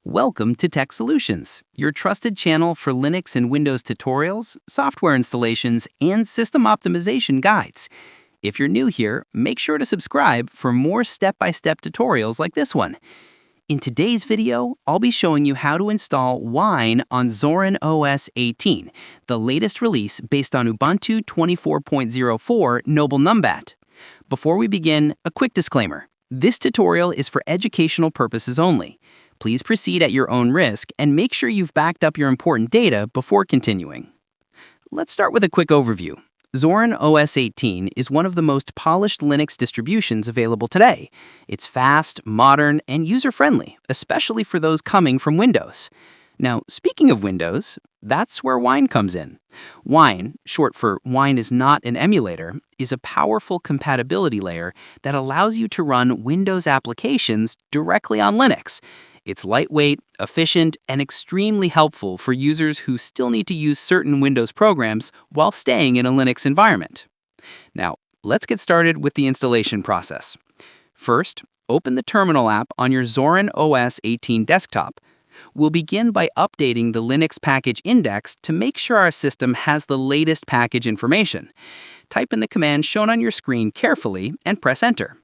Welcome to Tech Solutions, your trusted channel for Linux and Windows tutorials, software installations, and system optimization guides. If you're new here, make sure to subscribe for more step-by-step tutorials like this one. In today's video, I'll be showing you how to install Wine on Zorin OS 18, the latest release based on Ubuntu 24.04 Noble Numbat. Before we begin, a quick disclaimer. This tutorial is for educational purposes only. Please proceed at your own risk and make sure you've backed up your important data before continuing. Let's start with a quick overview. Zorin OS 18 is one of the most polished Linux distributions available today. It's fast, modern, and user-friendly, especially for those coming from Windows. Now, speaking of Windows, that's where Wine comes in. Wine, short for Wine is not an emulator, is a powerful compatibility layer that allows you to run Windows applications directly on Linux. It's lightweight, efficient, and extremely helpful for users who still need to use certain Windows programs while staying in a Linux environment. Now, let's get started with the installation process. First, open the Terminal app on your Zorin OS 18 desktop. We'll begin by updating the Linux package index to make sure our system has the latest package information. Type in the command shown on your screen carefully and press Enter.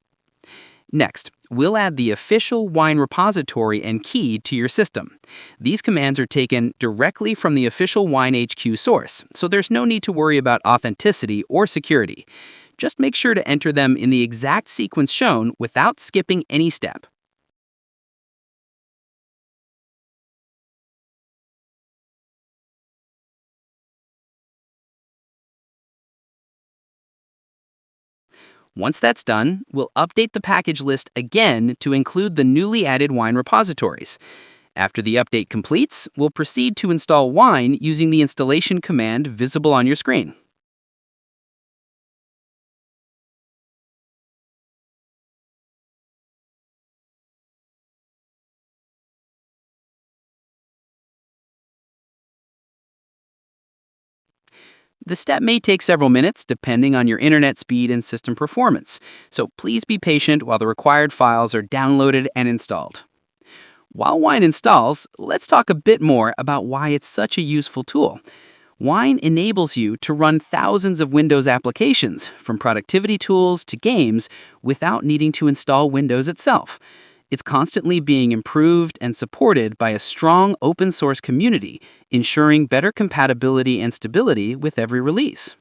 Next, we'll add the official Wine repository and key to your system. These commands are taken directly from the official WineHQ source, so there's no need to worry about authenticity or security. Just make sure to enter them in the exact sequence shown without skipping any step. Once that's done, we'll update the package list again to include the newly added Wine repositories. After the update completes, we'll proceed to install Wine using the installation command visible on your screen. The step may take several minutes depending on your internet speed and system performance, so please be patient while the required files are downloaded and installed. While Wine installs, let's talk a bit more about why it's such a useful tool. Wine enables you to run thousands of Windows applications, from productivity tools to games, without needing to install Windows itself. It's constantly being improved and supported by a strong open source community, ensuring better compatibility and stability with every release.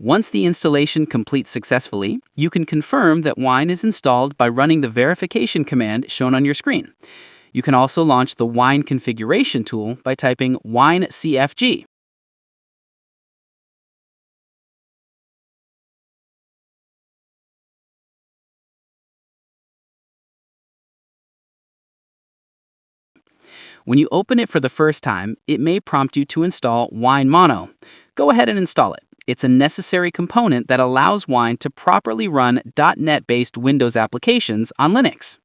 Once the installation completes successfully, you can confirm that Wine is installed by running the verification command shown on your screen. You can also launch the Wine configuration tool by typing WineCFG. When you open it for the first time, it may prompt you to install Wine Mono. Go ahead and install it. It's a necessary component that allows Wine to properly run .NET-based Windows applications on Linux.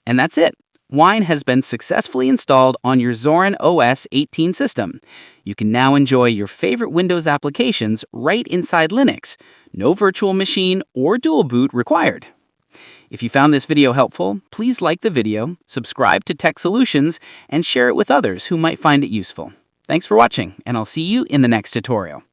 And that's it. Wine has been successfully installed on your Zorin OS 18 system. You can now enjoy your favorite Windows applications right inside Linux. No virtual machine or dual boot required. If you found this video helpful, please like the video, subscribe to Tech Solutions, and share it with others who might find it useful. Thanks for watching, and I'll see you in the next tutorial.